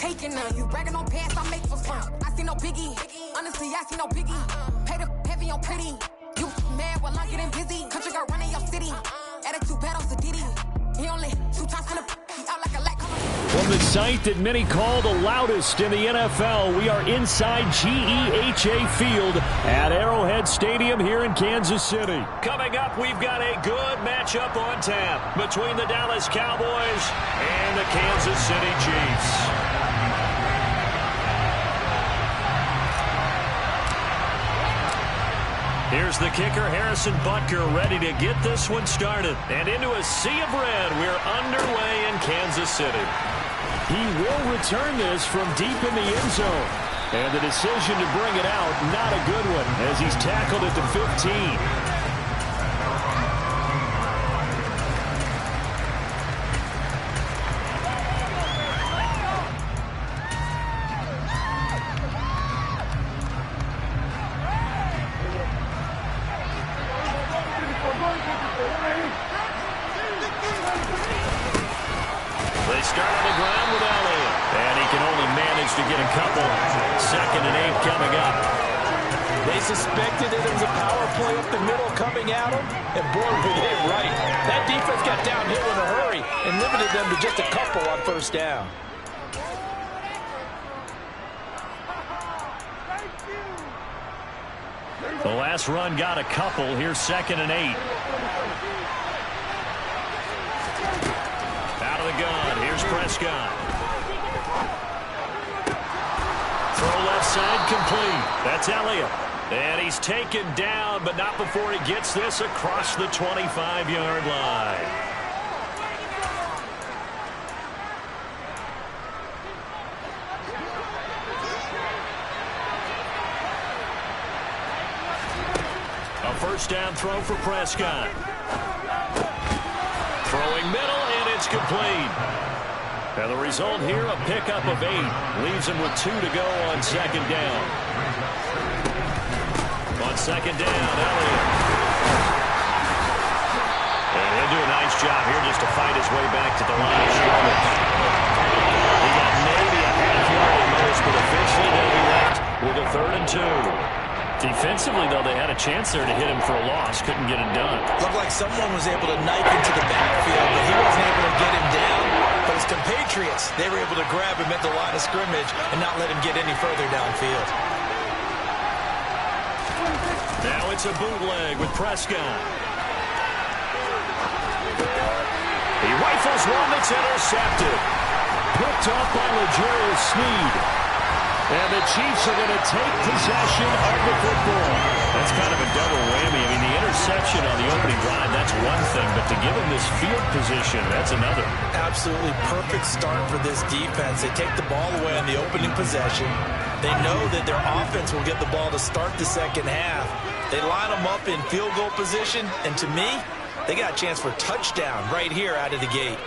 taking none. You bragging on past, I make for fun. I see no biggie. Honestly, I see no biggie. Pay the heavy on pretty. You mad while I'm getting busy. Country girl running your city. Attitude battles to Diddy. He only 2 times in the he out like a lack. From the site that many call the loudest in the NFL, we are inside GEHA Field at Arrowhead Stadium here in Kansas City. Coming up, we've got a good matchup on tap between the Dallas Cowboys and the Kansas City Chiefs. Here's the kicker, Harrison Butker, ready to get this one started. And into a sea of red, we're underway in Kansas City. He will return this from deep in the end zone. And the decision to bring it out, not a good one, as he's tackled at the 15. Suspected that it was a power play up the middle coming at him, and boy, were they right. That defense got downhill in a hurry and limited them to just a couple on first down. The last run got a couple. Here's 2nd and 8. Out of the gun. Here's Prescott. Throw left side complete. That's Elliott. And he's taken down, but not before he gets this across the 25-yard line. A first down throw for Prescott. Throwing middle, and it's complete. And the result here, a pickup of 8. Leaves him with 2 to go on 2nd down. On 2nd down, Elliott. And he'll do a nice job here just to fight his way back to the line of scrimmage. He got maybe a half yard at most, but eventually they'll be left with a 3rd and 2. Defensively, though, they had a chance there to hit him for a loss. Couldn't get it done. Looked like someone was able to knife into the backfield, but he wasn't able to get him down. But his compatriots, they were able to grab him at the line of scrimmage and not let him get any further downfield. Now it's a bootleg with Prescott. He rifles one that's intercepted. Picked off by L'Jarius Sneed. And the Chiefs are going to take possession of the football. That's kind of a double whammy. I mean, the interception on the opening drive, that's one thing. But to give him this field position, that's another. Absolutely perfect start for this defense. They take the ball away on the opening possession. They know that their offense will get the ball to start the second half. They line them up in field goal position, and to me, they got a chance for a touchdown right here out of the gate.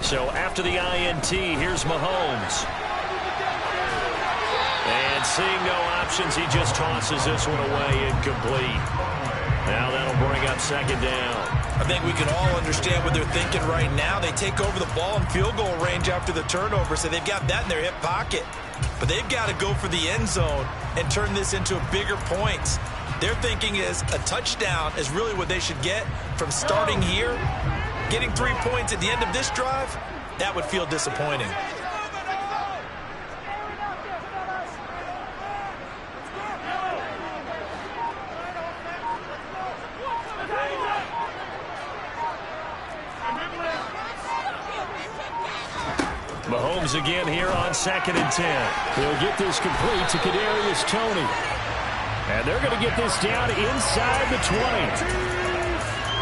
So after the INT, here's Mahomes. And seeing no options, he just tosses this one away incomplete. Now that'll bring up 2nd down. I think we can all understand what they're thinking right now. They take over the ball in field goal range after the turnover, so they've got that in their hip pocket. But they've got to go for the end zone and turn this into bigger points. Their thinking is a touchdown is really what they should get from starting here. Getting 3 points at the end of this drive, that would feel disappointing. Mahomes again here on 2nd and 10. He'll get this complete to Kadarius Toney. And they're going to get this down inside the 20.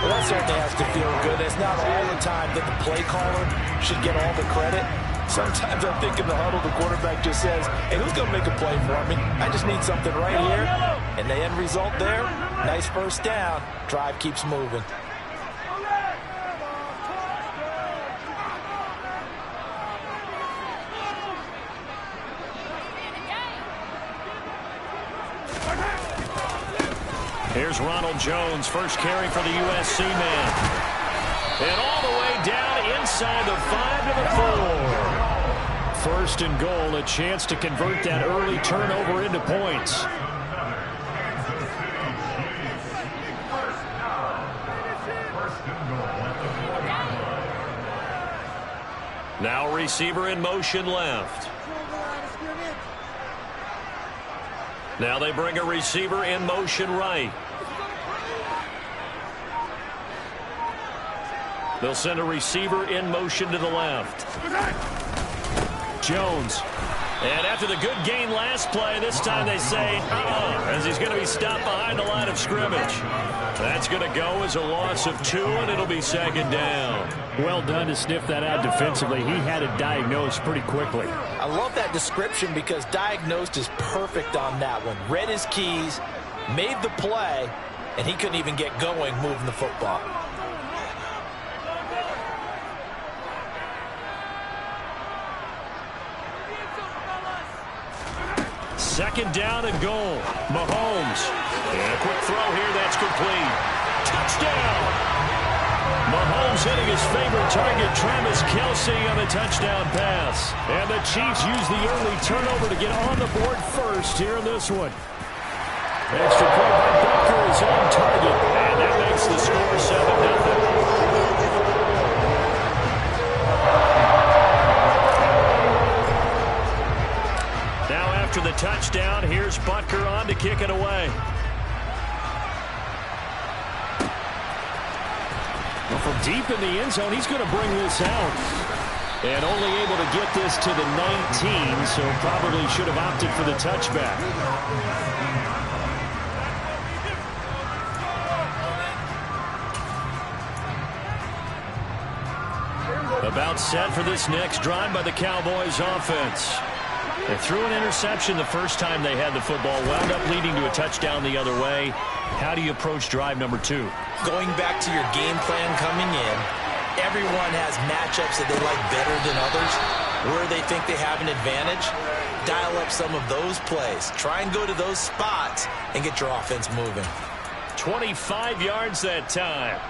Well, that certainly has to feel good. It's not all the time that the play caller should get all the credit. Sometimes I think in the huddle, the quarterback just says, hey, who's going to make a play for me? I just need something right here. And the end result there, nice first down. Drive keeps moving. Here's Ronald Jones, first carry for the USC man. And all the way down inside the 5 to the 4. First and goal, a chance to convert that early turnover into points. Now receiver in motion left. Now they bring a receiver in motion right. They'll send a receiver in motion to the left. Jones. And after the good gain last play, this time they say, as he's going to be stopped behind the line of scrimmage. That's going to go as a loss of 2, and it'll be second down. Well done to sniff that out defensively. He had it diagnosed pretty quickly. I love that description because diagnosed is perfect on that one. Read his keys, made the play, and he couldn't even get going moving the football. Second down and goal. Mahomes. And a quick throw here. That's complete. Touchdown. Mahomes hitting his favorite target, Travis Kelce, on the touchdown pass. And the Chiefs use the early turnover to get on the board first here in this one. Extra point by Butker is on target. And that makes the score 7-0. After the touchdown, here's Butker on to kick it away. Well, from deep in the end zone, he's going to bring this out. And only able to get this to the 19, so probably should have opted for the touchback. About set for this next drive by the Cowboys offense. They threw an interception the first time they had the football, wound up leading to a touchdown the other way. How do you approach drive number 2? Going back to your game plan coming in, everyone has matchups that they like better than others, where they think they have an advantage. Dial up some of those plays. Try and go to those spots and get your offense moving. 25 yards that time.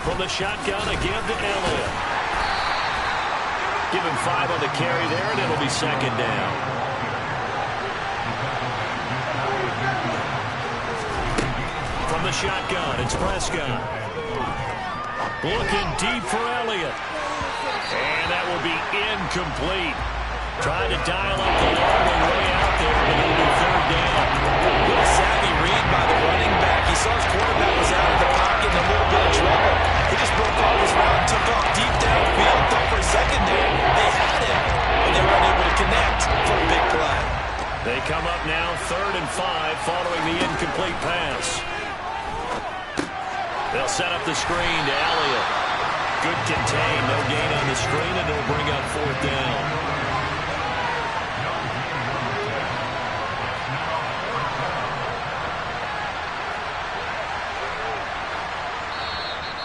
From the shotgun again to Elliott. Give him 5 on the carry there, and it'll be second down. From the shotgun, it's Prescott. Looking deep for Elliott. And that will be incomplete. Trying to dial up the long way out there, and it'll be third down. What a savvy read by the running back. He saw his quarterback was out of the pocket in a little bit of trouble. He just broke off his route, took off deep downfield, thought for a second there. They had him, and they weren't able to connect for a big play. They come up now 3rd and 5 following the incomplete pass. They'll set up the screen to Elliott. Good contain, no gain on the screen, and it'll bring up 4th down.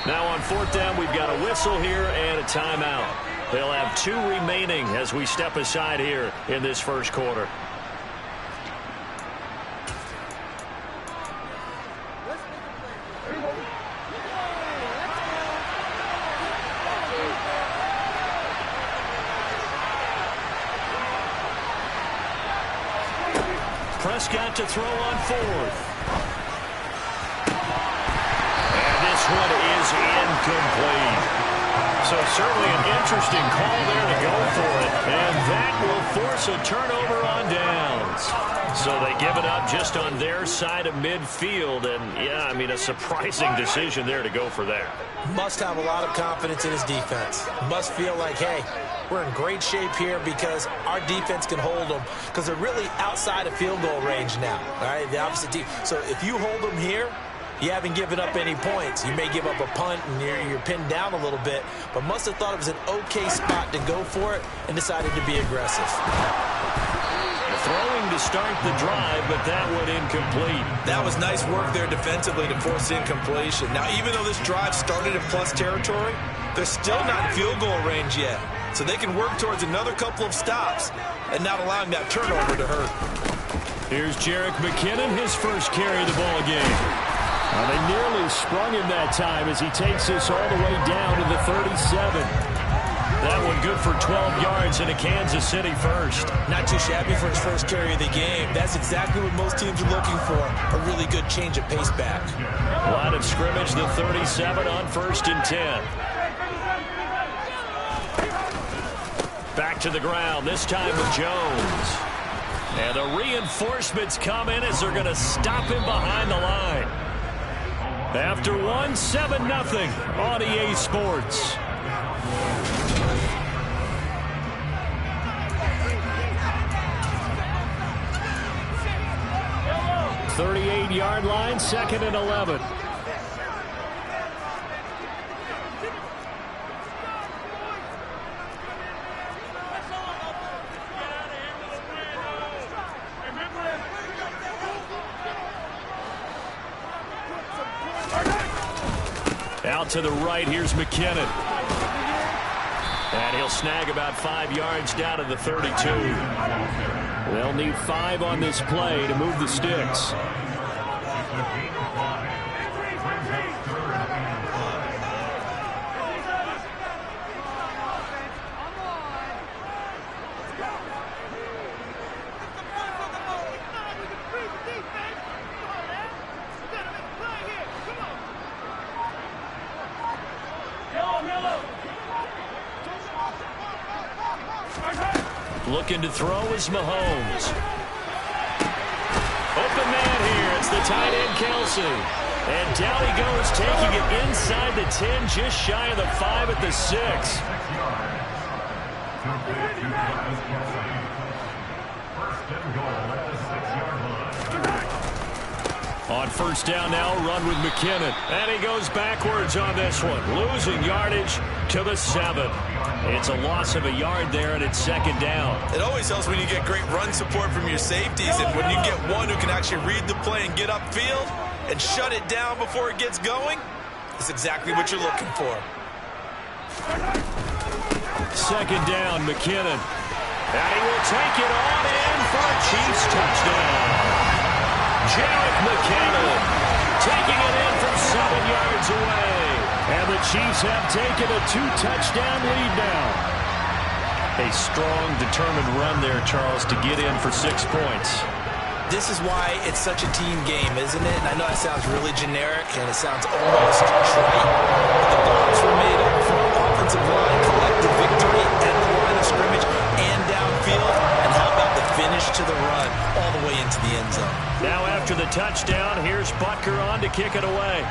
Now on 4th down, we've got a whistle here and a timeout. They'll have 2 remaining as we step aside here in this first quarter. Prescott to throw on 4th. This one is incomplete. So certainly an interesting call there to go for it. And that will force a turnover on downs. So they give it up just on their side of midfield. And, yeah, I mean, a surprising decision there to go for that. Must have a lot of confidence in his defense. Must feel like, hey, we're in great shape here because our defense can hold them because they're really outside of field goal range now. All right, the opposite team. So if you hold them here, you haven't given up any points. You may give up a punt and you're pinned down a little bit, but must have thought it was an okay spot to go for it and decided to be aggressive. Throwing to start the drive, but that one incomplete. That was nice work there defensively to force incompletion. Now, even though this drive started in plus territory, they're still not in field goal range yet. so they can work towards another couple of stops and not allowing that turnover to hurt. Here's Jerick McKinnon, his first carry of the ball game. They nearly sprung him that time as he takes this all the way down to the 37. That one good for 12 yards and a Kansas City first. Not too shabby for his first carry of the game. That's exactly what most teams are looking for, a really good change of pace back. Line of scrimmage, the 37 on 1st and 10. Back to the ground, this time with Jones. And the reinforcements come in as they're going to stop him behind the line. After 7-0 on EA Sports. 38-yard line, 2nd and 11. Out to the right, here's McKinnon. And he'll snag about 5 yards down to the 32. They'll need 5 on this play to move the sticks. Looking to throw is Mahomes. Open man here. It's the tight end, Kelsey. And down he goes, taking it inside the 10, just shy of the 5 at the 6. On 1st down now, run with McKinnon. And he goes backwards on this one, losing yardage to the 7. It's a loss of a yard there, and it's 2nd down. It always helps when you get great run support from your safeties, and when you get one who can actually read the play and get upfield and shut it down before it gets going, that's exactly what you're looking for. 2nd down, McKinnon. And he will take it on in for a Chiefs touchdown. Jerick McKinnon taking it in from 7 yards away. And the Chiefs have taken a 2-touchdown lead now. A strong, determined run there, Charles, to get in for 6 points. This is why it's such a team game, isn't it? And I know that sounds really generic, and it sounds almost trite. But the blocks were made up from offensive line, collective victory at the line of scrimmage and downfield. And how about the finish to the run all the way into the end zone? Now after the touchdown, here's Butker on to kick it away.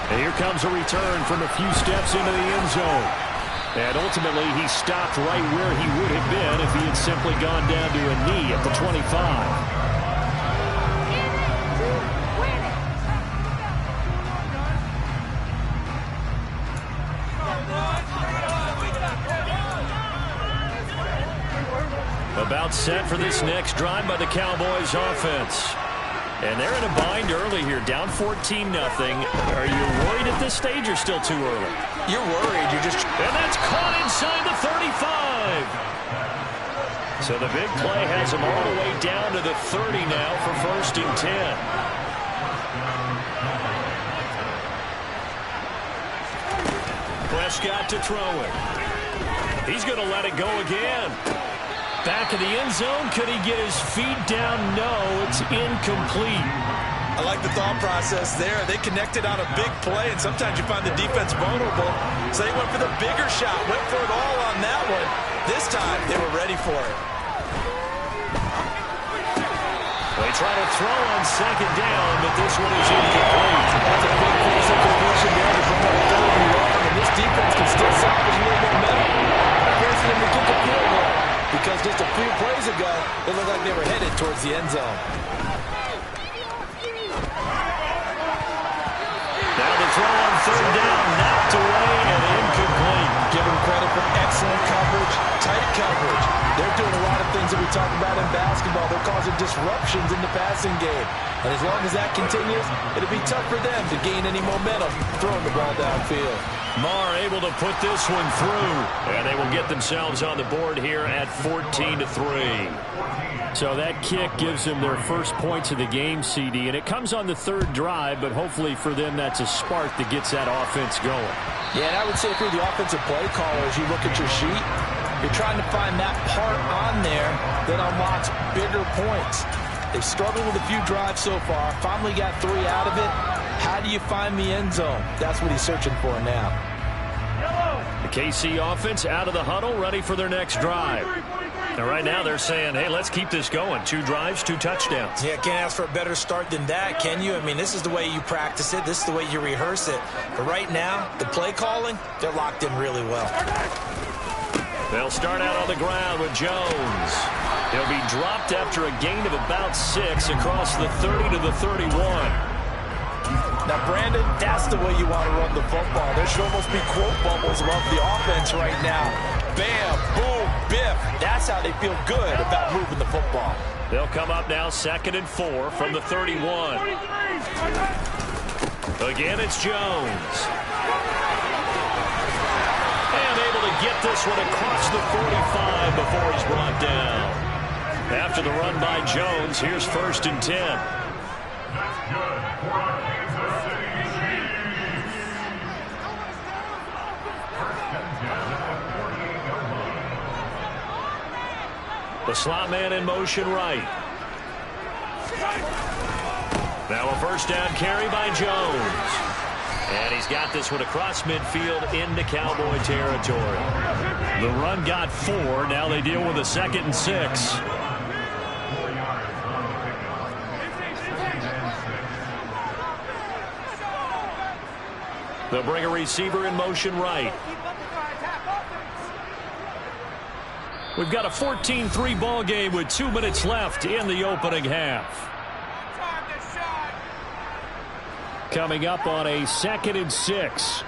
And here comes a return from a few steps into the end zone. And ultimately, he stopped right where he would have been if he had simply gone down to a knee at the 25. About set for this next drive by the Cowboys offense. And they're in a bind early here, down 14-0. Are you worried at this stage or still too early? You're worried. You're just... And that's caught inside the 35. So the big play has him all the way down to the 30 now for 1st and 10. Prescott to throw it. He's going to let it go again. Back in the end zone. Could he get his feet down? No, it's incomplete. I like the thought process there. They connected on a big play, and sometimes you find the defense vulnerable. So they went for the bigger shot, went for it all on that one. This time, they were ready for it. They try to throw on 2nd down, but this one is incomplete. That's a big piece of completion there to bring up 3rd and long, and this defense can still salvage a little momentum. Forcing them to kick a field goal. Because just a few plays ago, it looked like they were headed towards the end zone. Now the throw on 3rd down, knocked away and incomplete. Give them credit for excellent coverage, tight coverage. They're doing a lot of things things that we talk about in basketball. They're causing disruptions in the passing game. And as long as that continues, it'll be tough for them to gain any momentum throwing the ball downfield. Marr able to put this one through. And they will get themselves on the board here at 14-3. So that kick gives them their first points of the game, CD. And it comes on the third drive, but hopefully for them that's a spark that gets that offense going. Yeah, and I would say if you're the offensive play caller, as you look at your sheet, you're trying to find that part on there that unlocks bigger points. They've struggled with a few drives so far. Finally got 3 out of it. How do you find the end zone? That's what he's searching for now. The KC offense out of the huddle, ready for their next drive. Now, right now they're saying, hey, let's keep this going. 2 drives, 2 touchdowns. Yeah, can't ask for a better start than that, can you? I mean, this is the way you practice it. This is the way you rehearse it. But right now, the play calling, they're locked in really well. They'll start out on the ground with Jones. He'll be dropped after a gain of about 6 across the 30 to the 31. Now, Brandon, that's the way you want to run the football. There should almost be quote bubbles above the offense right now. Bam, boom, biff. That's how they feel good about moving the football. They'll come up now 2nd and 4 from the 31. Again, it's Jones. And able to get this one across the 45 before he's brought down. After the run by Jones, here's 1st and 10. The slot man in motion right. Now a 1st down carry by Jones. And he's got this one across midfield into Cowboy territory. The run got 4. Now they deal with a 2nd and 6. They'll bring a receiver in motion right. We've got a 14-3 ball game with 2 minutes left in the opening half. Coming up on a 2nd and 6.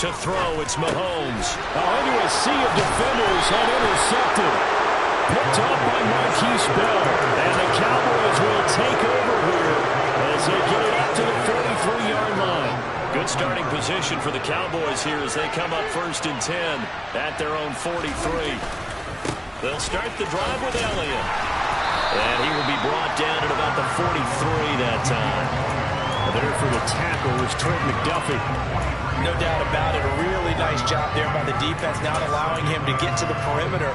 To throw, it's Mahomes. Into a sea of defenders and intercepted. Picked off by Marquise Bell. And the Cowboys will take over here as they get it up to the 43-yard line. Good starting position for the Cowboys here as they come up 1st and 10 at their own 43. They'll start the drive with Elliott. And he will be brought down at about the 43 that time. There for the tackle was Trent McDuffie. No doubt about it. A really nice job there by the defense, not allowing him to get to the perimeter.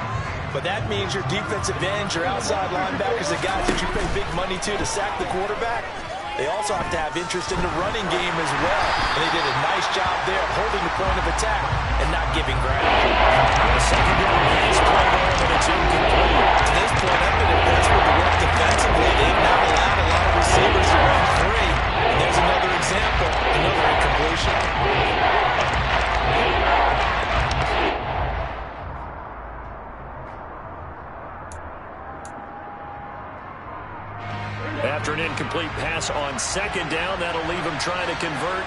But that means your defensive ends, your outside linebackers, the guys that you pay big money to sack the quarterback, they also have to have interest in the running game as well. And they did a nice job there holding the point of attack and not giving ground. The second down pass played on, and it's incomplete. To this point, I've been impressed with the work defensively. They've now allowed a lot of receivers to run free. And there's another example, another incompletion. After an incomplete pass on 2nd down, that'll leave him trying to convert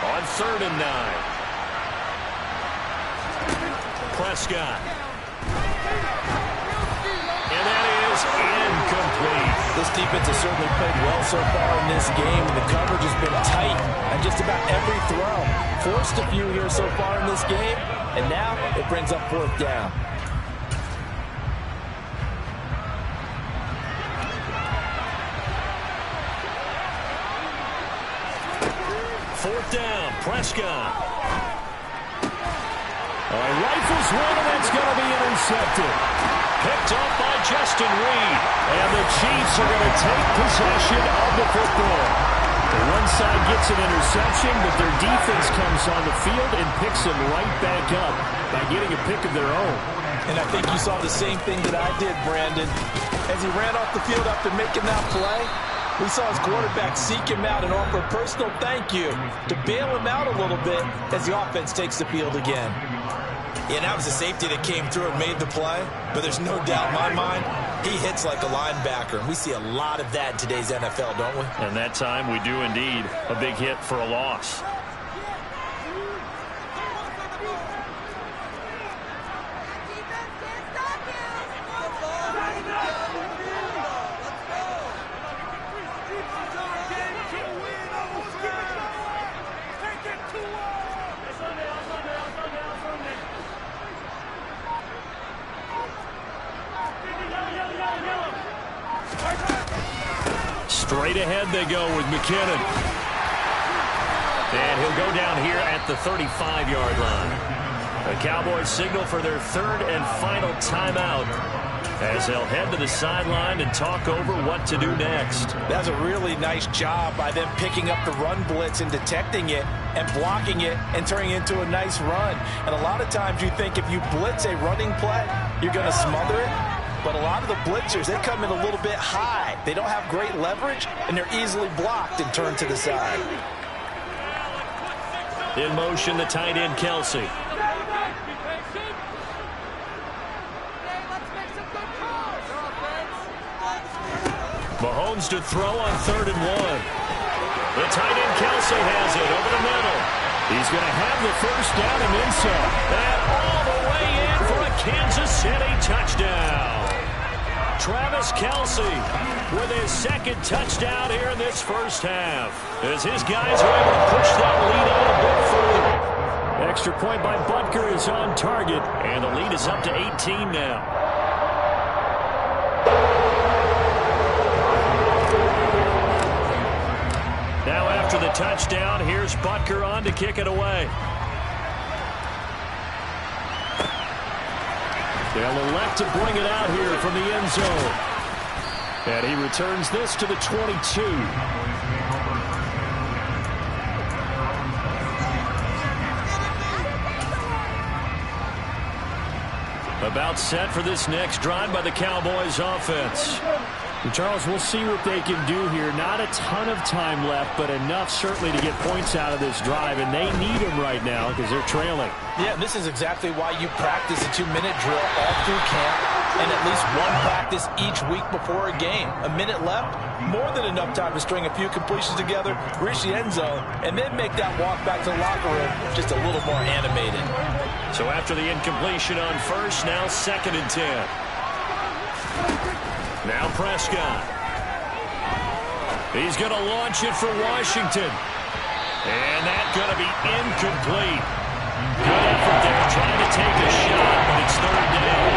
on 3rd and 9. Prescott. And that is incomplete. This defense has certainly played well so far in this game, and the coverage has been tight on just about every throw. Forced a few here so far in this game, and now it brings up 4th down. Fourth down, Prescott. Rifles one, and that's going to be intercepted. Picked up by Justin Reed. And the Chiefs are going to take possession of the football. The one side gets an interception, but their defense comes on the field and picks them right back up by getting a pick of their own. And I think you saw the same thing that I did, Brandon. As he ran off the field after making that play, We saw his quarterback seek him out and offer a personal thank you to bail him out a little bit as the offense takes the field again. Yeah, that was a safety that came through and made the play, but there's no doubt in my mind he hits like a linebacker, and we see a lot of that in today's NFL, don't we? And that time we do indeed. A big hit for a loss. Straight ahead they go with McKinnon. And he'll go down here at the 35-yard line. The Cowboys signal for their third and final timeout as they'll head to the sideline and talk over what to do next. That's a really nice job by them picking up the run blitz and detecting it and blocking it and turning it into a nice run. And a lot of times you think if you blitz a running play, you're going to smother it. But a lot of the blitzers, they come in a little bit high. They don't have great leverage, and they're easily blocked and turned to the side. In motion, the tight end, Kelsey. Mahomes to throw on 3rd and 1. The tight end, Kelsey, has it over the middle. He's going to have the first down and then some. And all the way in for a Kansas City touchdown. Travis Kelsey with his second touchdown here in this first half, as his guys are able to push that lead out a bit further. Extra point by Butker is on target, and the lead is up to 18 now. Now after the touchdown, here's Butker on to kick it away. They'll elect to bring it out here from the end zone. And he returns this to the 22. About set for this next drive by the Cowboys offense. And Charles, we'll see what they can do here. Not a ton of time left, but enough certainly to get points out of this drive, and they need them right now because they're trailing. Yeah, this is exactly why you practice a 2-minute drill all through camp and at least one practice each week before a game. A minute left, more than enough time to string a few completions together, reach the end zone, and then make that walk back to the locker room just a little more animated. So after the incompletion on first, now 2nd and 10. Now Prescott. He's going to launch it for Washington. And that's going to be incomplete. Good effort there, trying to take a shot, but it's 3rd down.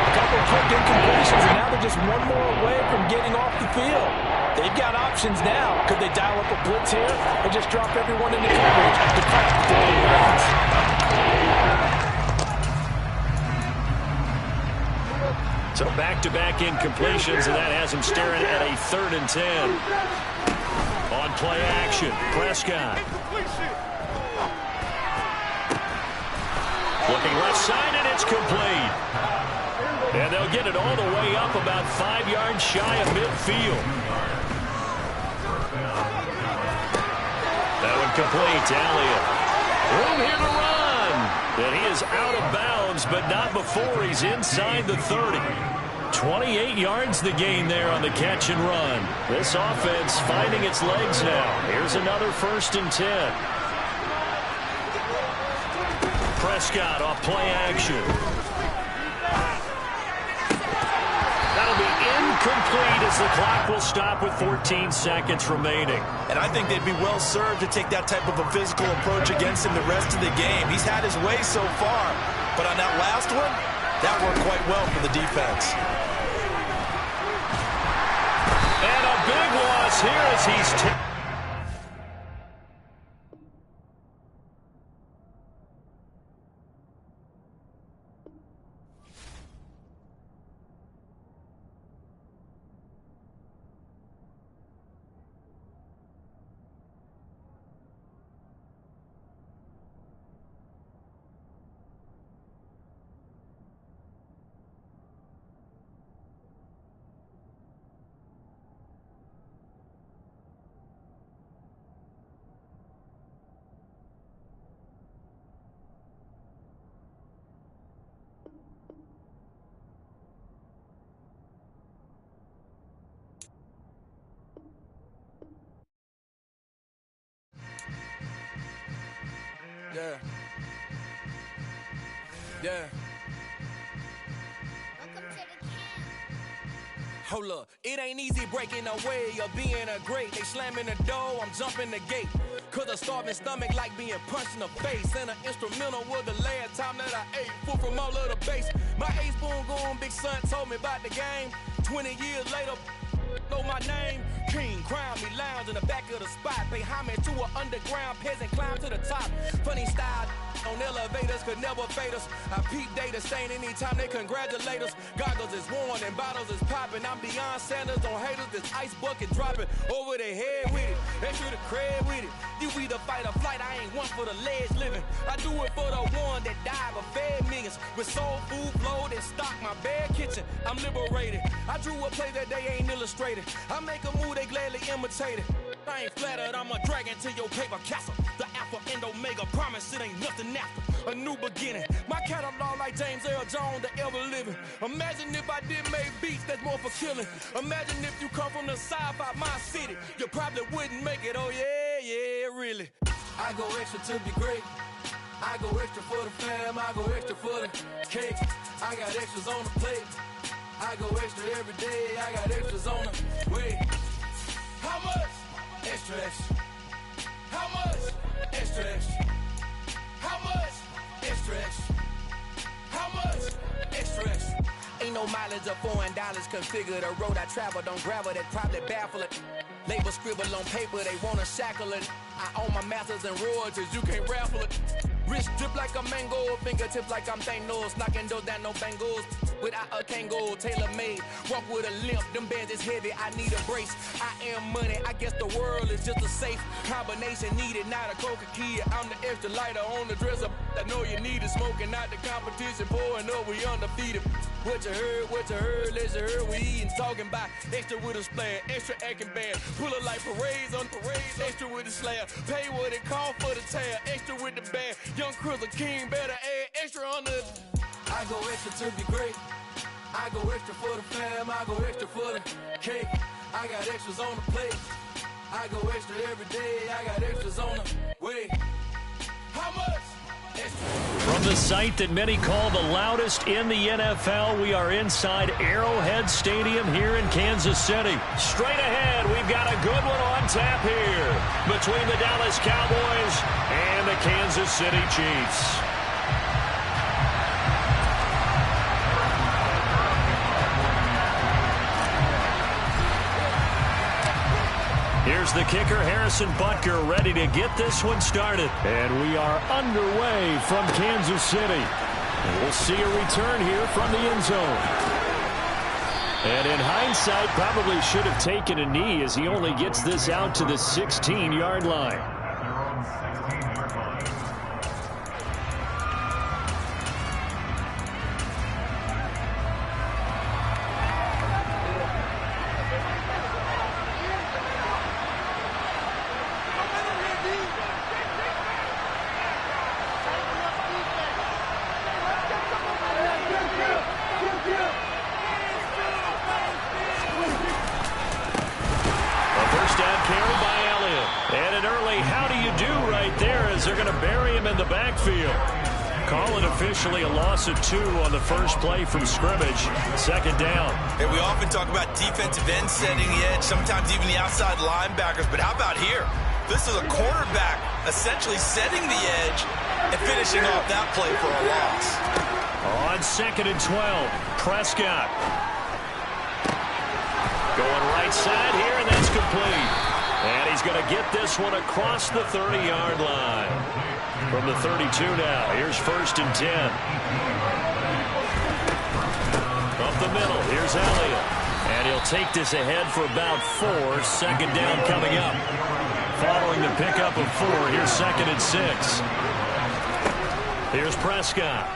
A couple quick incompletions, and now they're just one more away from getting off the field. They've got options now. Could they dial up a blitz here or just drop everyone into coverage to crack the daily runs? So back-to-back incompletions, and that has him staring at a 3rd and 10. On play action, Prescott. Looking left side, and it's complete. And they'll get it all the way up about 5 yards shy of midfield. That one complete to Elliott. Room here to run. And he is out of bounds, but not before he's inside the 30. 28 yards the gain there on the catch and run. This offense finding its legs now. Here's another 1st and 10. Prescott off play action. That'll be incomplete as the clock will stop with 14 seconds remaining. And I think they'd be well served to take that type of a physical approach against him the rest of the game. He's had his way so far, but on that last one, that worked quite well for the defense. And a big loss here as he's Yeah. Hold up, it ain't easy breaking away or being a great. They slamming the door, I'm jumping the gate. Cause a starving stomach like being punched in the face. And an instrumental was the last time that I ate. Food from all of the bass. My ace spoon going, big son told me about the game. 20 years later, know my name. King, crown me, lounge in the back of the spot. Pay homage to an underground peasant, climb to the top. Funny style on elevators could never fade us. I peep data stain anytime they congratulate us. Goggles is worn and bottles is popping. I'm Deion Sanders on haters, this ice bucket dropping over their head with it. Extra the cred with it. You either fight or flight, I ain't one for the ledge living. I do it for the one that died but fed millions. With soul food flowed and stock my bad kitchen. I'm liberated. I drew a play that they ain't illustrated. I make a move, they gladly imitate it. I ain't flattered, I'm a dragon to your paper castle. The Alpha and Omega, promise it ain't nothing after. A new beginning. My catalog like James Earl Jones, the ever living. Imagine if I did make beats that's more for killing. Imagine if you come from the side by my city. You probably wouldn't make it, oh yeah, really. I go extra to be great. I go extra for the fam, I go extra for the cake. I got extras on the plate. I go extra every day, I got extras on the way. How much? Extra, extra. How much? Extra, extra. How much? Extra, extra. How much? Extra, extra. Ain't no mileage of $4 configure the road I travel. Don't gravel, that probably baffle it. Label scribble on paper, they wanna shackle it. I own my masters and royalties, you can't raffle it. Wrist drip like a mango, fingertips like I'm Thanos. Knocking those down, no bangles. Without a Kango, tailor-made. Walk with a limp, them bands is heavy, I need a brace. I am money, I guess the world is just a safe combination needed, not a coca-key. I'm the extra lighter on the dresser. I know you need it, smoking out the competition, pouring up, we undefeated. What you heard, let's you heard, we eating, talking about extra with a splash, extra acting bad. Pull it like parades on parades, extra with the slab. Pay what it call for the tab, extra with the bag. Young Krizzle King, better add extra on the. I go extra to be great. I go extra for the fam, I go extra for the cake. I got extras on the plate. I go extra every day, I got extras on the way. How much? From the site that many call the loudest in the NFL, we are inside Arrowhead Stadium here in Kansas City. Straight ahead, we've got a good one on tap here between the Dallas Cowboys and the Kansas City Chiefs. Here's the kicker, Harrison Butker, ready to get this one started. And we are underway from Kansas City. And we'll see a return here from the end zone. And in hindsight, probably should have taken a knee as he only gets this out to the 16-yard line. Officially a loss of 2 on the first play from scrimmage. Second down. And we often talk about defensive end setting the edge, sometimes even the outside linebackers. But how about here? This is a quarterback essentially setting the edge and finishing off that play for a loss. On 2nd and 12, Prescott. Going right side here, and that's complete. And he's going to get this one across the 30-yard line. From the 32 now, here's 1st and 10. Up the middle, here's Elliott. And he'll take this ahead for about 4. Second down coming up. Following the pickup of 4, here's 2nd and 6. Here's Prescott.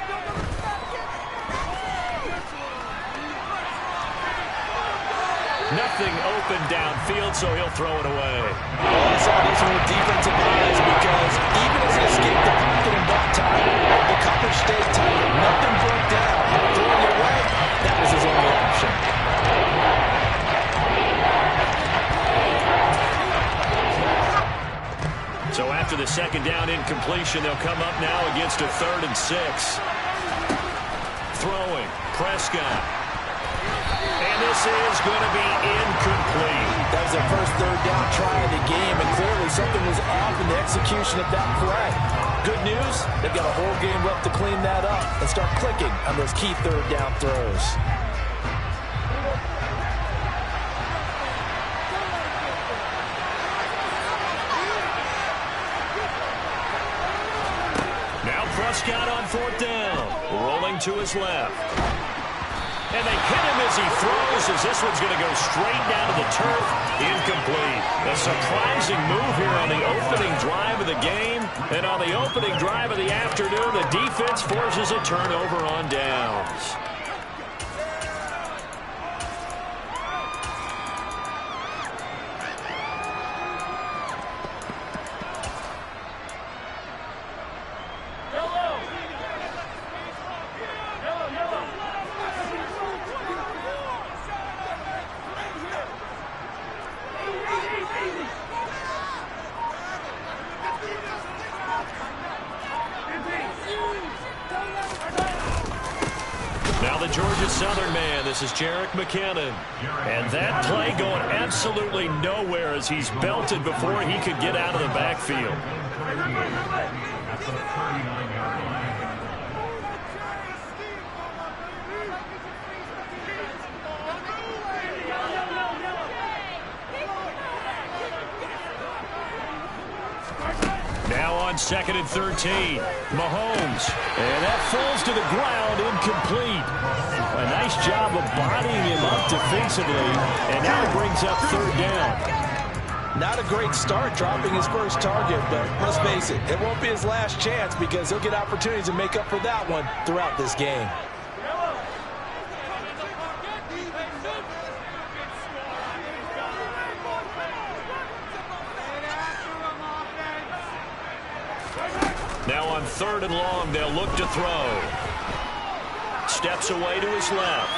Nothing open downfield, so he'll throw it away. Well, I saw this one with defensive eyes because even as he escaped the pocket and bought time, the coverage stayed tight. Nothing broke down. Throwing it away, that was his only option. So after the second down incompletion, they'll come up now against a 3rd and 6. throwing. Prescott. And this is going to be incomplete. That was their first third down try of the game, and clearly something was off in the execution of that play. Good news, they've got a whole game left to clean that up and start clicking on those key third down throws. Now Prescott on fourth down, rolling to his left. And they hit him as he throws, as this one's going to go straight down to the turf. Incomplete. A surprising move here on the opening drive of the game. And on the opening drive of the afternoon, the defense forces a turnover on downs. Now the Georgia Southern man, this is Jerick McKinnon. And that play going absolutely nowhere as he's belted before he could get out of the backfield. Now on second and 13, Mahomes. And that falls to the ground, incomplete. A nice job of bodying him up defensively, and now it brings up third down. Not a great start dropping his first target, but let's face it, it won't be his last chance because he'll get opportunities to make up for that one throughout this game. Now on third and long, they'll look to throw. Steps away to his left.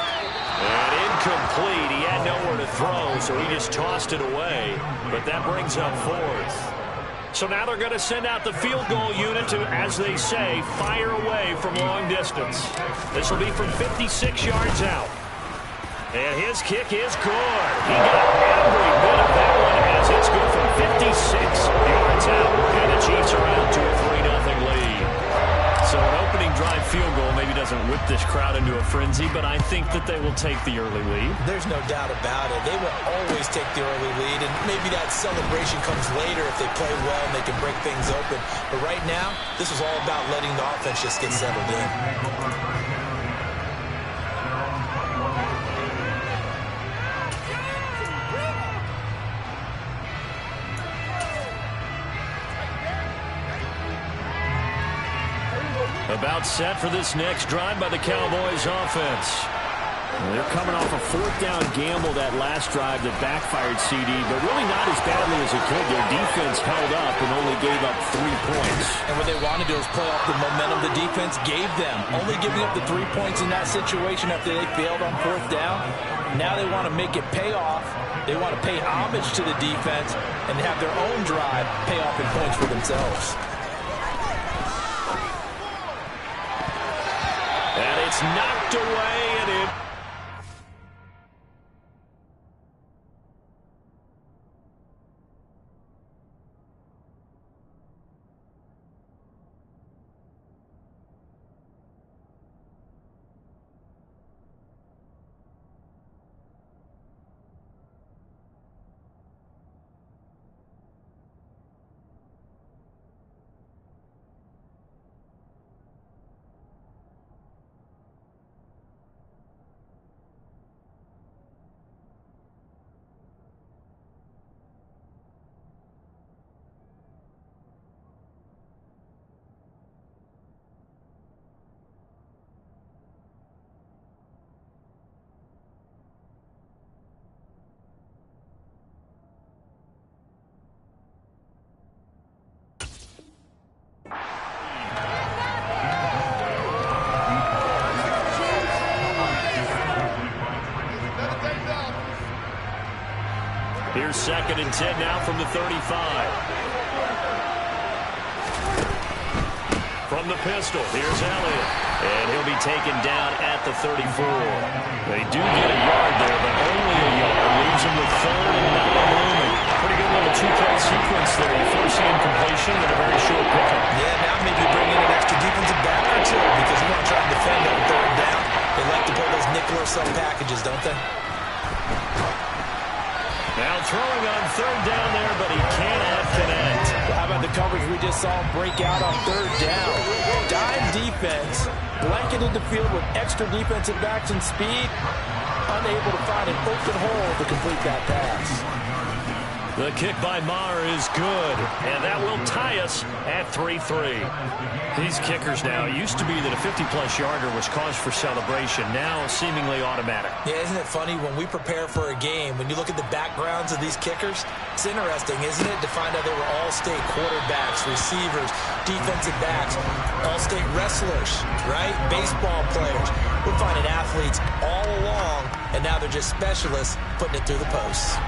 And incomplete. He had nowhere to throw, so he just tossed it away. But that brings up fourth. So now they're going to send out the field goal unit to, as they say, fire away from long distance. This will be from 56 yards out. And his kick is good. He got every bit of that one as it's good from 56 yards out. And the Chiefs are out to a 3-0 lead. So an opening drive field goal maybe doesn't whip this crowd into a frenzy, but I think that they will take the early lead. There's no doubt about it. They will always take the early lead, and maybe that celebration comes later if they play well and they can break things open. But right now, this is all about letting the offense just get settled in. About set for this next drive by the Cowboys offense. They're coming off a fourth down gamble that last drive that backfired CD, but really not as badly as it could. Their defense held up and only gave up 3 points. And what they want to do is play off the momentum the defense gave them. Only giving up the 3 points in that situation after they failed on fourth down. Now they want to make it pay off. They want to pay homage to the defense and have their own drive pay off in points for themselves. And it's knocked away and in. Here's second and 10 now from the 35. From From the pistol, here's Elliott. And he'll be taken down at the 34. They do get a yard there, but only a yard. Leaves them with 3rd and 9 looming. Pretty good little 2-play sequence there. You force the incompletion and a very short pickup. Yeah, now maybe bring in an extra defensive back or two because you want to try to defend on 3rd down. They like to pull those nickel or sub packages, don't they? Now throwing on 3rd down there, but he cannot connect. Well, how about the coverage we just saw him break out on 3rd down? Dime defense, blanketed the field with extra defensive backs and speed, unable to find an open hole to complete that pass. The kick by Maher is good, and that will tie us at 3-3. These kickers now, it used to be that a 50-plus yarder was cause for celebration, now seemingly automatic. Yeah, isn't it funny when we prepare for a game, when you look at the backgrounds of these kickers, it's interesting, isn't it, to find out they were all-state quarterbacks, receivers, defensive backs, all-state wrestlers, right? Baseball players. We're finding athletes all along, and now they're just specialists putting it through the posts.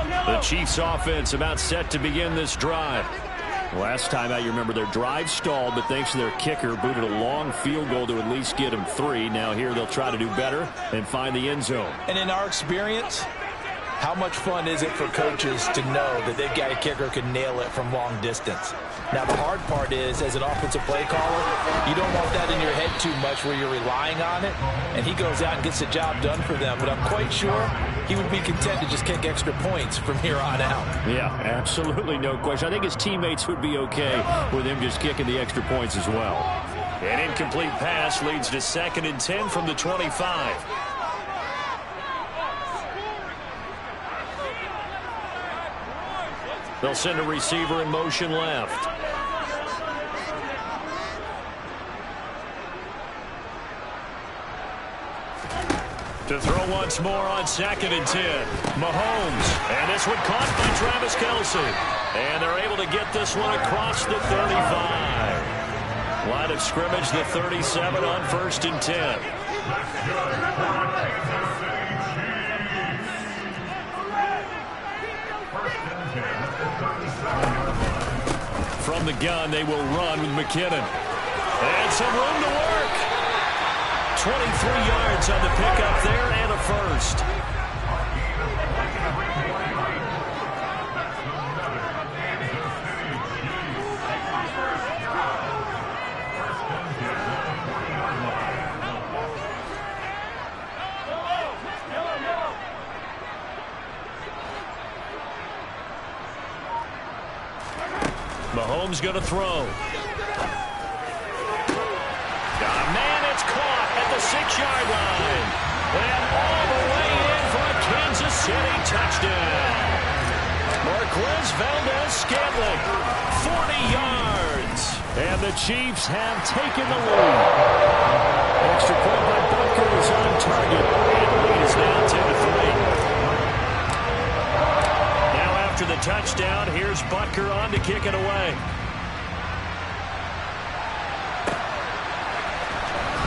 The Chiefs offense about set to begin this drive. Last time out, you remember their drive stalled, but thanks to their kicker, booted a long field goal to at least get them 3. Now here they'll try to do better and find the end zone. And in our experience, how much fun is it for coaches to know that they've got a kicker who can nail it from long distance? Now, the hard part is, as an offensive play caller, you don't want that in your head too much where you're relying on it, and he goes out and gets the job done for them. But I'm quite sure he would be content to just kick extra points from here on out. Yeah, absolutely no question. I think his teammates would be okay with him just kicking the extra points as well. An incomplete pass leads to 2nd and 10 from the 25. They'll send a receiver in motion left. To throw once more on 2nd and 10. Mahomes. And this one caught by Travis Kelce. And they're able to get this one across the 35. Line of scrimmage, the 37 on 1st and 10. From the gun, they will run with McKinnon. And some room to work. 23 yards on the pickup there and a first. Mahomes going to throw. Man, it's caught at the 6-yard line. And all the way in for a Kansas City touchdown. Marquez Valdes-Scantling, 40 yards. And the Chiefs have taken the lead. Extra point by Butker is on target. And the lead is now 10-3. Now after the touchdown, here's Butker on to kick it away.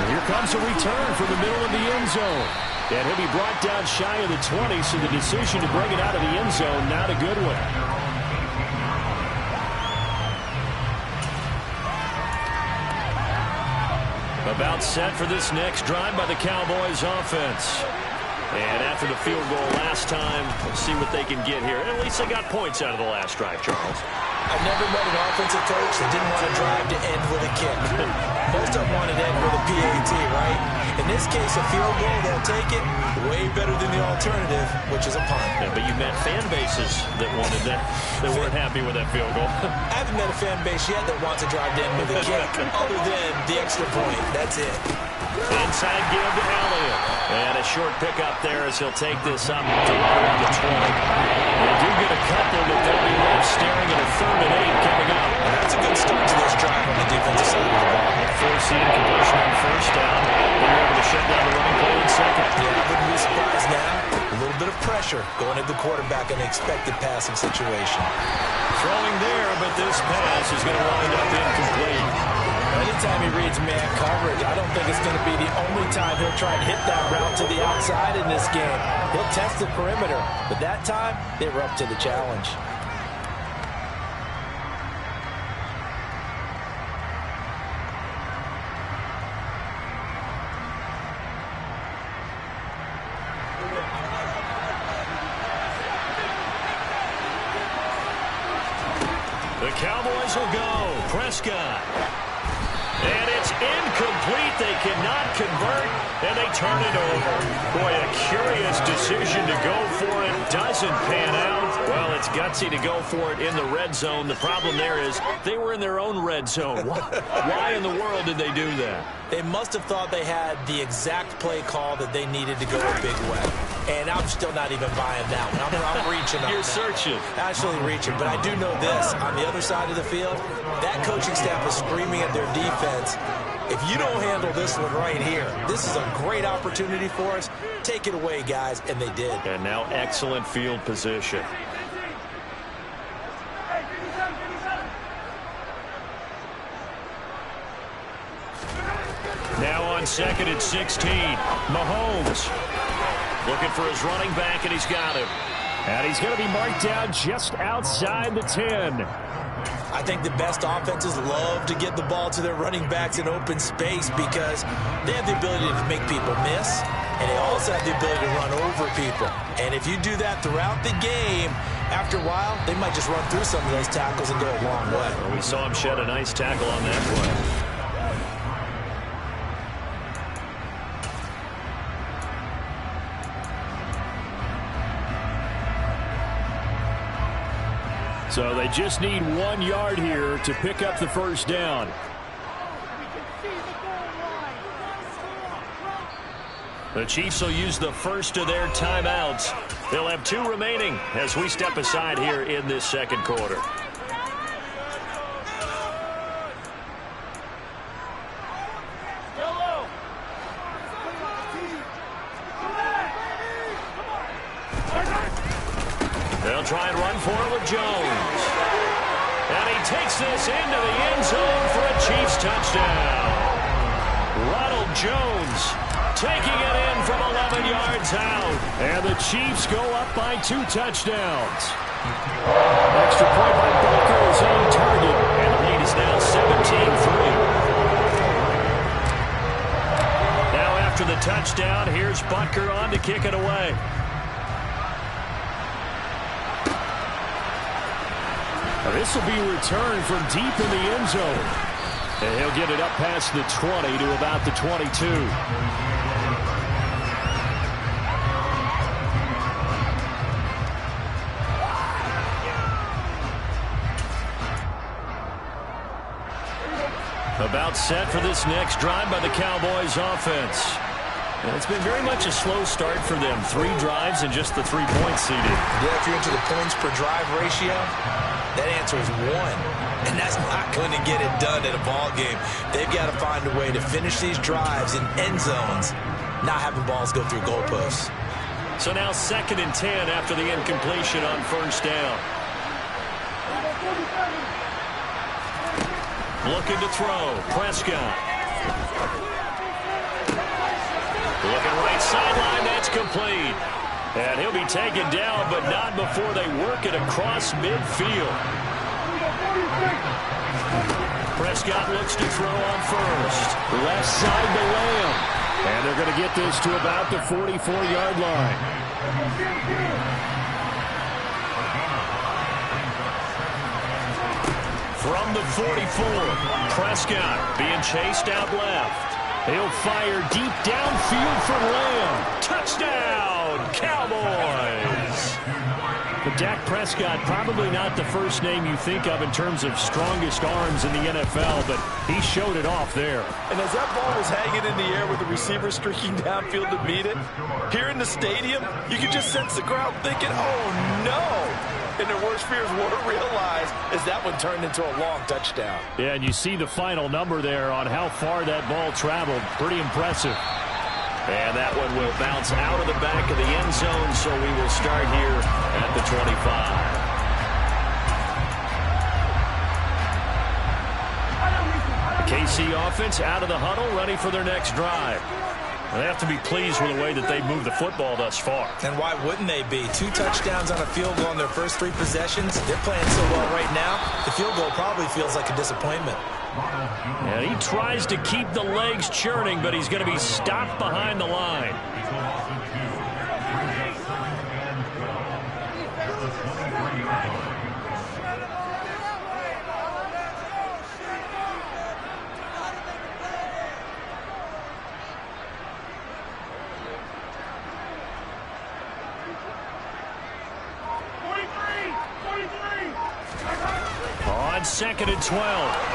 Here comes a return from the middle of the end zone. And he'll be brought down shy of the 20, so the decision to bring it out of the end zone, not a good one. About set for this next drive by the Cowboys offense. And after the field goal last time, let's see what they can get here. At least they got points out of the last drive, Charles. I've never met an offensive coach that didn't want to drive to end with a kick. Most of them wanted to end with a PAT, right? In this case, a field goal, they'll take it. Way better than the alternative, which is a punt. Yeah, but you met fan bases that wanted that, that weren't happy with that field goal. I haven't met a fan base yet that wants to drive to end with a kick, other than the extra point. That's it. Inside give to Elliott. And a short pickup there as he'll take this up to right around the 20. They do get a cut there, but they'll be left staring at a 3rd and 8 coming up. That's a good start to this drive on the defensive side of the ball. Forcing completion on 1st down. They're able to shut down the running play in 2nd. Yeah, I wouldn't be surprised now. A little bit of pressure going at the quarterback in an expected passing situation. Throwing there, but this pass is going to wind up incomplete. Anytime he reads man coverage, I don't think it's going to be the only time he'll try and hit that route to the outside in this game. He'll test the perimeter, but that time, they were up to the challenge. Cowboys will go. Prescott. And it's incomplete. They cannot convert, and they turn it over. Boy, a curious decision to go for it. Doesn't pan out. Well, it's gutsy to go for it in the red zone. The problem there is they were in their own red zone. Why in the world did they do that? They must have thought they had the exact play call that they needed to go a big way. And I'm still not even buying that one. I'm reaching on You're that. Searching. Actually reaching. But I do know this. On the other side of the field, that coaching staff is screaming at their defense. If you don't handle this one right here, this is a great opportunity for us. Take it away, guys. And they did. And now excellent field position. Now on 2nd and 16. Mahomes looking for his running back, and he's got him. And he's going to be marked down just outside the 10. I think the best offenses love to get the ball to their running backs in open space because they have the ability to make people miss, and they also have the ability to run over people. And if you do that throughout the game, after a while, they might just run through some of those tackles and go a long way. Well, we saw him shed a nice tackle on that play. So they just need 1 yard here to pick up the first down. The Chiefs will use the first of their timeouts. They'll have 2 remaining as we step aside here in this second quarter. They'll try and run for it with Jones. And he takes this into the end zone for a Chiefs touchdown. Ronald Jones taking it in from 11 yards out. And the Chiefs go up by 2 touchdowns. Extra point by Butker is on target. And the lead is now 17-3. Now after the touchdown, here's Butker on to kick it away. This will be returned from deep in the end zone. And he'll get it up past the 20 to about the 22. About set for this next drive by the Cowboys offense. And it's been very much a slow start for them. 3 drives and just the 3 points seeded. Yeah, if you're into the points per drive ratio, that answer is 1. And that's not going to get it done in a ball game. They've got to find a way to finish these drives in end zones, not having balls go through goalposts. So now 2nd and 10 after the incompletion on first down. Looking to throw. Prescott. Looking right sideline. That's complete. And he'll be taken down, but not before they work it across midfield. Prescott looks to throw on first. Left side to Lamb. And they're going to get this to about the 44-yard line. From the 44, Prescott being chased out left. He'll fire deep downfield for Lamb. Touchdown, Cowboys! But Dak Prescott, probably not the first name you think of in terms of strongest arms in the NFL, but he showed it off there. And as that ball was hanging in the air with the receiver streaking downfield to meet it, here in the stadium, you could just sense the crowd thinking, oh no! And their worst fears were realized as that one turned into a long touchdown. Yeah, and you see the final number there on how far that ball traveled. Pretty impressive. And that one will bounce out of the back of the end zone, so we will start here at the 25. The KC offense out of the huddle, ready for their next drive. They have to be pleased with the way that they've moved the football thus far. And why wouldn't they be? 2 touchdowns on a field goal in their first 3 possessions. They're playing so well right now, the field goal probably feels like a disappointment. And he tries to keep the legs churning, but he's going to be stopped behind the line. on 2nd and 12.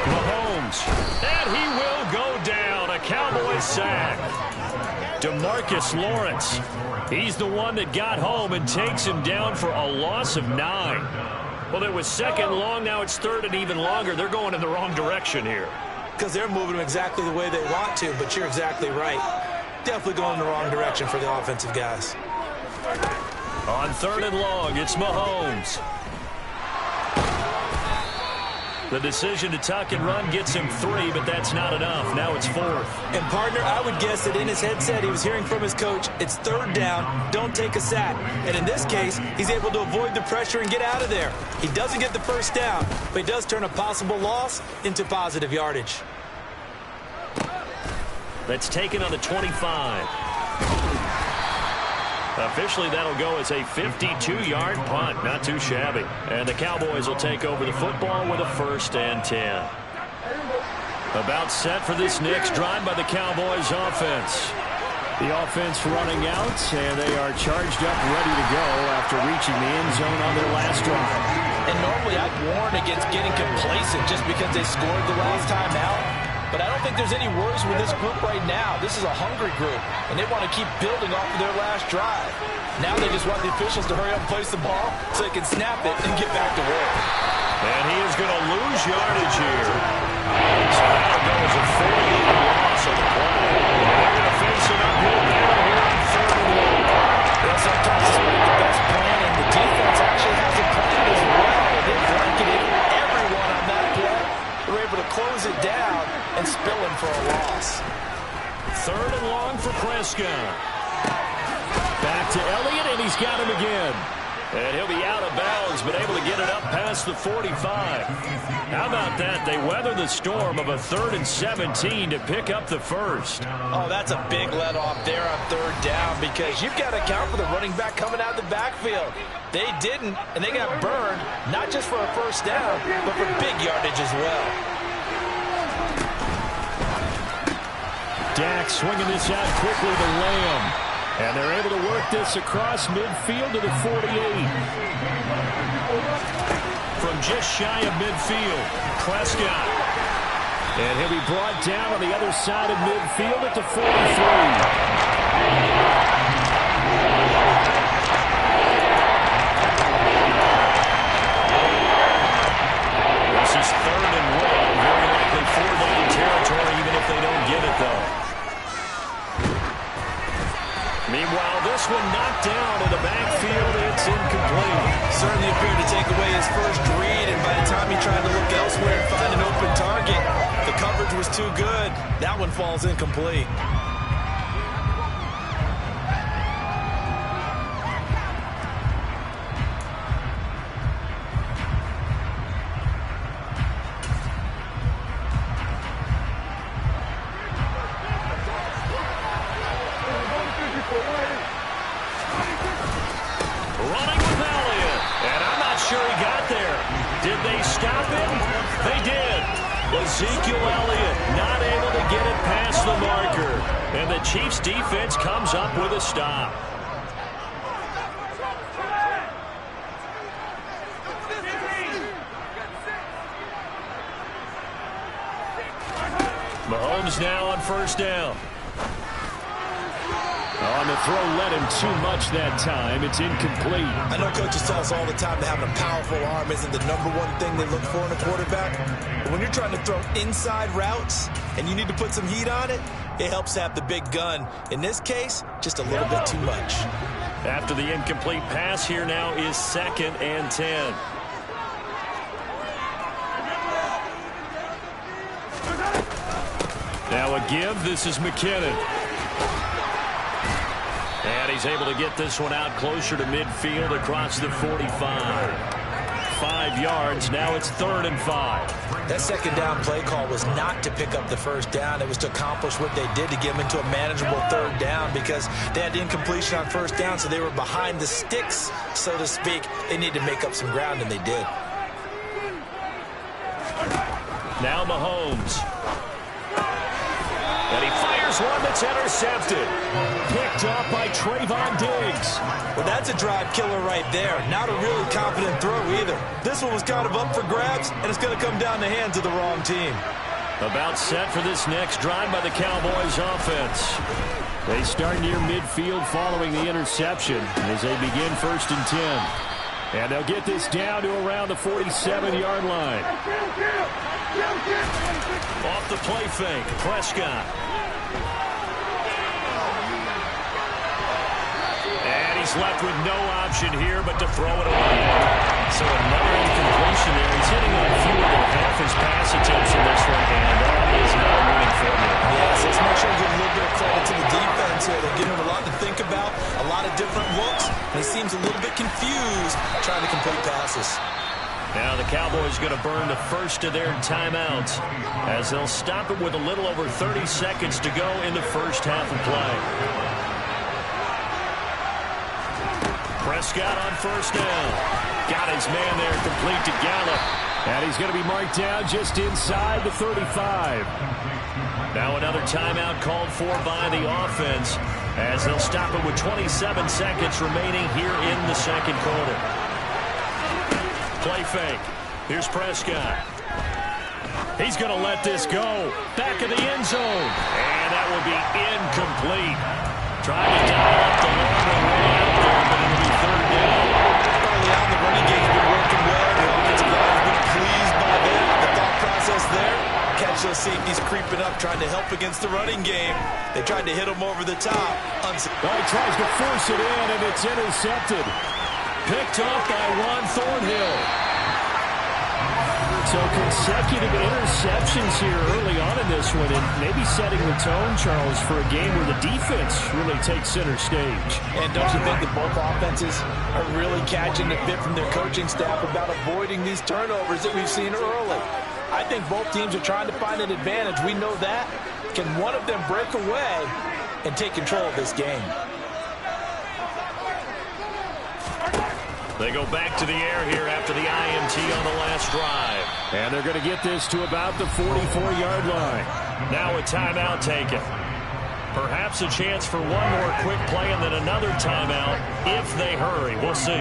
Mahomes. And he will go down. A Cowboys sack. DeMarcus Lawrence. He's the one that got home and takes him down for a loss of 9. Well, it was 2nd long. Now it's 3rd and even longer. They're going in the wrong direction here. Because they're moving them exactly the way they want to, but you're exactly right. Definitely going in the wrong direction for the offensive guys. On 3rd and long, it's Mahomes. The decision to tuck and run gets him 3, but that's not enough. Now it's 4th. And, partner, I would guess that in his headset he was hearing from his coach, it's 3rd down, don't take a sack. And in this case, he's able to avoid the pressure and get out of there. He doesn't get the first down, but he does turn a possible loss into positive yardage. That's taken on the 25. Officially, that'll go as a 52-yard punt. Not too shabby. And the Cowboys will take over the football with a 1st and 10. About set for this next drive by the Cowboys offense. The offense running out, and they are charged up, ready to go after reaching the end zone on their last drive. And normally I'd warn against getting complacent just because they scored the last time out. But I don't think there's any worries with this group right now. This is a hungry group, and they want to keep building off of their last drive. Now they just want the officials to hurry up and place the ball so they can snap it and get back to work. And he is going to lose yardage here. So that'll go as a 48 loss on the play. And they're going to face an uphill battle here on 3rd and long. Well, sometimes despite the best planning, the defense actually has a plan as well. They blanketed everyone on that play. They're able to close it down and spill him for a loss. 3rd and long for Prescott. Back to Elliott, and he's got him again. And he'll be out of bounds, but able to get it up past the 45. How about that? They weather the storm of a 3rd and 17 to pick up the 1st. Oh, that's a big let-off there on 3rd down because you've got to account for the running back coming out of the backfield. They didn't, and they got burned, not just for a 1st down, but for big yardage as well. Dak swinging this out quickly to Lamb. And they're able to work this across midfield to the 48. From just shy of midfield, Prescott. And he'll be brought down on the other side of midfield at the 43. This is 3rd and long, very likely 4-down territory, even if they don't get it, though. Meanwhile, this one knocked down in the backfield. It's incomplete. Certainly appeared to take away his first read, and by the time he tried to look elsewhere and find an open target, the coverage was too good. That one falls incomplete. Running with Elliott. And I'm not sure he got there. Did they stop him? They did. Ezekiel Elliott not able to get it past the marker. And the Chiefs defense comes up with a stop. Mahomes now on 1st down. On the throw, led him too much that time. It's incomplete. I know coaches tell us all the time that having a powerful arm isn't the #1 thing they look for in a quarterback. But when you're trying to throw inside routes and you need to put some heat on it, it helps to have the big gun. In this case, just a little bit too much. After the incomplete pass, here now is 2nd and 10. Now a give. This is McKinnon. And he's able to get this one out closer to midfield across the 45. 5 yards. Now it's 3rd and 5. That 2nd down play call was not to pick up the 1st down. It was to accomplish what they did to get them into a manageable 3rd down because they had incompletion on 1st down, so they were behind the sticks, so to speak. They needed to make up some ground, and they did. Now Mahomes. And he fires Here's one that's intercepted. Picked up by Trayvon Diggs. Well, that's a drive killer right there. Not a really confident throw either. This one was kind of up for grabs, and it's going to come down the hands of the wrong team. About set for this next drive by the Cowboys offense. They start near midfield following the interception as they begin 1st and 10. And they'll get this down to around the 47-yard line. Off the play fake, Prescott. And he's left with no option here but to throw it away. So another incompletion there. He's hitting on fewer than half his pass attempts in this one, and that is not a winning formula. Yes, let's make sure we give a little bit of credit to the defense here. They're giving him a lot to think about, a lot of different looks, and he seems a little bit confused trying to complete passes. Now the Cowboys going to burn the first of their timeouts as they'll stop it with a little over 30 seconds to go in the first half of play. Prescott on 1st down. Got his man there, complete to Gallup. And he's going to be marked down just inside the 35. Now another timeout called for by the offense as they'll stop it with 27 seconds remaining here in the second quarter. Play fake. Here's Prescott. He's going to let this go. Back of the end zone. And that will be incomplete. Trying to dial up the long way out there, but it'll be 3rd down. Early on, the running game's been working well. The offensive line has been pleased by that. The thought process there, catch those safeties creeping up, trying to help against the running game. They tried to hit him over the top. He tries to force it in, and it's intercepted. Picked up by Juan Thornhill. So consecutive interceptions here early on in this one, and maybe setting the tone, Charles, for a game where the defense really takes center stage. And don't you think that both offenses are really catching the bit from their coaching staff about avoiding these turnovers that we've seen early? I think both teams are trying to find an advantage. We know that. Can one of them break away and take control of this game? They go back to the air here after the INT on the last drive. And they're going to get this to about the 44-yard line. Now a timeout taken. Perhaps a chance for one more quick play and then another timeout if they hurry. We'll see.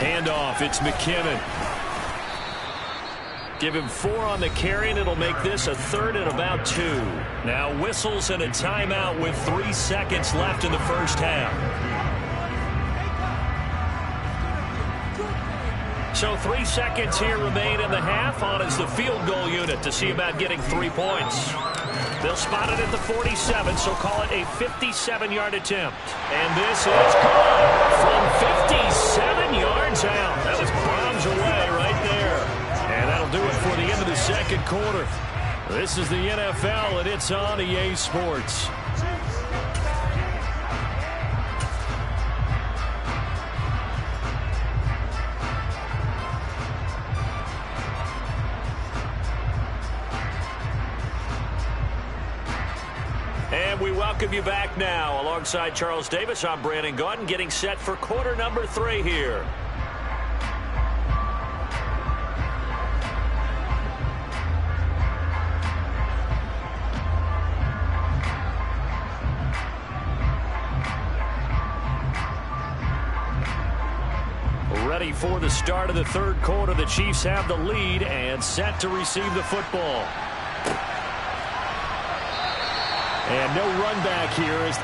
Handoff, it's McKinnon. Give him 4 on the carry, and it'll make this a 3rd and about 2. Now whistles and a timeout with 3 seconds left in the first half. So 3 seconds here remain in the half. On is the field goal unit to see about getting 3 points. They'll spot it at the 47, so call it a 57-yard attempt. And this is gone from 57 yards out. That was bombs away right there. And that'll do it for the end of the second quarter. This is the NFL, and it's on EA Sports. And we welcome you back now. Alongside Charles Davis, I'm Brandon Gaudin, getting set for quarter number 3 here. Ready for the start of the third quarter. The Chiefs have the lead and set to receive the football. And no run back here as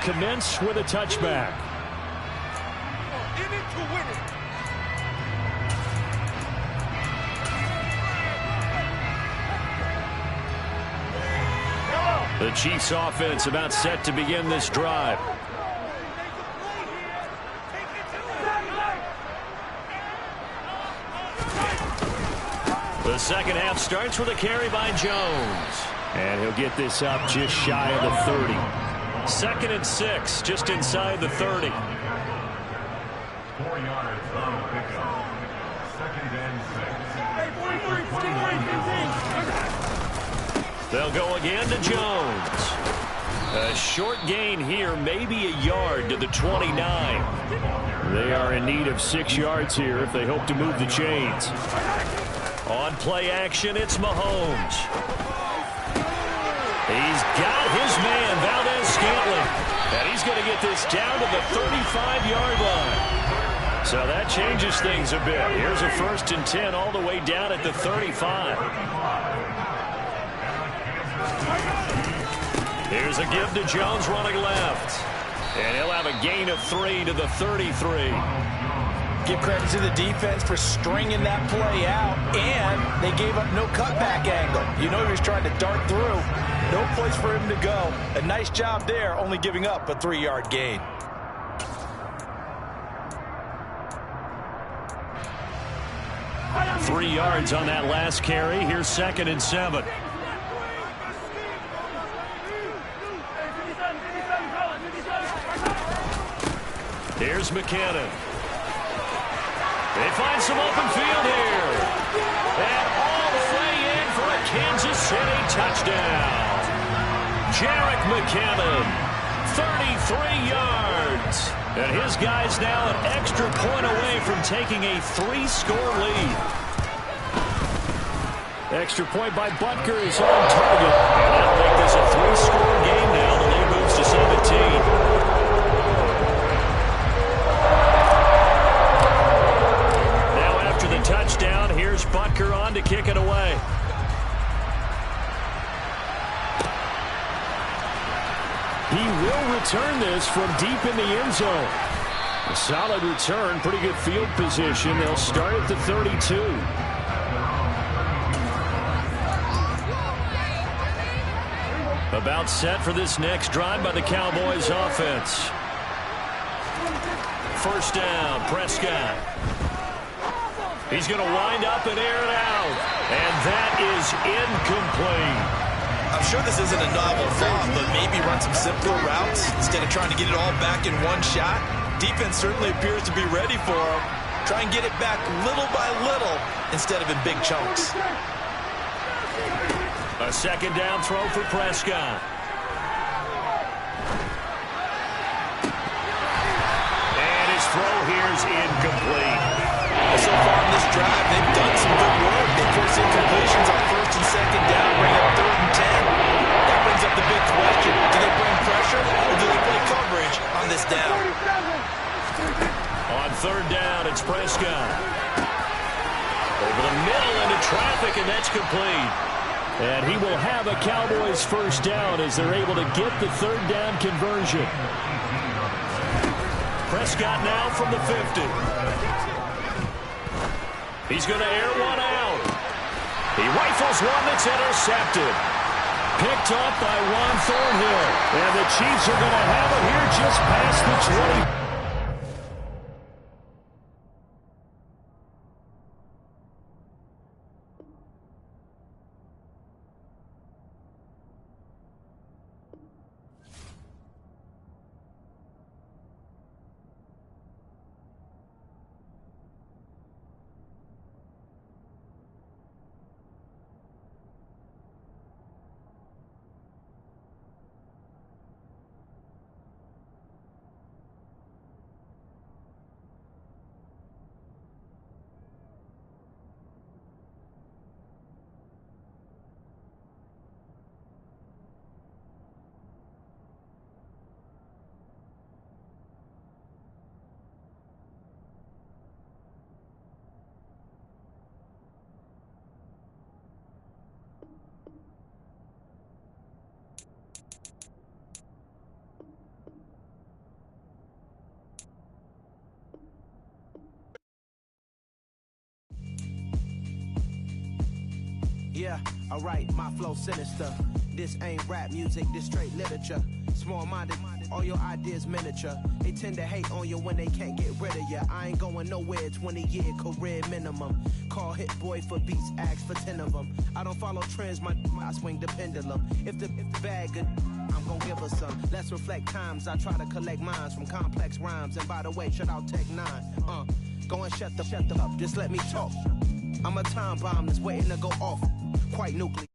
commence with a touchback. In it to win it. The Chiefs offense about set to begin this drive. The second half starts with a carry by Jones. And he'll get this up just shy of the 30. 2nd and 6, just inside the 30. 4 yards on the pickup. 2nd and 6. They'll go again to Jones. A short gain here, maybe a yard to the 29. They are in need of 6 yards here if they hope to move the chains. On play action, it's Mahomes. He's got his man, Valdez-Scantling. And he's going to get this down to the 35-yard line. So that changes things a bit. Here's a 1st and 10 all the way down at the 35. Here's a give to Jones running left. And he'll have a gain of 3 to the 33. Give credit to the defense for stringing that play out, and they gave up no cutback angle. You know he was trying to dart through. No place for him to go. A nice job there, only giving up a 3-yard gain. Three yards on that last carry. Here's 2nd and 7. Here's McKinnon. They find some open field here. And all the way in for a Kansas City touchdown. Jerick McKinnon, 33 yards. And his guy's now an extra point away from taking a 3-score lead. Extra point by Butker is on target. And that'll make this a 3-score game now. The lead moves to 17. Touchdown. Here's Butker on to kick it away. He will return this from deep in the end zone. A solid return, pretty good field position. They'll start at the 32. About set for this next drive by the Cowboys offense. 1st down, Prescott. He's going to wind up and air it out. And that is incomplete. I'm sure this isn't a novel thought, but maybe run some simpler routes instead of trying to get it all back in one shot. Defense certainly appears to be ready for him. Try and get it back little by little instead of in big chunks. A 2nd down throw for Prescott. And his throw here is incomplete. So far in this drive, they've done some good work. They force incompletions on 1st and 2nd down, bring up 3rd and 10. That brings up the big question. Do they bring pressure or do they play coverage on this down? On 3rd down, it's Prescott. Over the middle into traffic, and that's complete. And he will have a Cowboys 1st down as they're able to get the 3rd down conversion. Prescott now from the 50. He's going to air one out. He rifles one that's intercepted. Picked up by Juan Thornhill. And the Chiefs are going to have it here just past the 20. Yeah, alright, my flow sinister. This ain't rap music, this straight literature. Small-minded, all your ideas miniature. They tend to hate on you when they can't get rid of you. I ain't going nowhere, 20-year career minimum. Call Hit Boy for beats, ask for 10 of them. I don't follow trends, I swing the pendulum. If the bag good, I'm gon' give her some. Let's reflect times, I try to collect minds from complex rhymes. And by the way, shut out Tech 9. Go and shut the up, just let me talk. I'm a time bomb that's waiting to go off. Quite nuclear.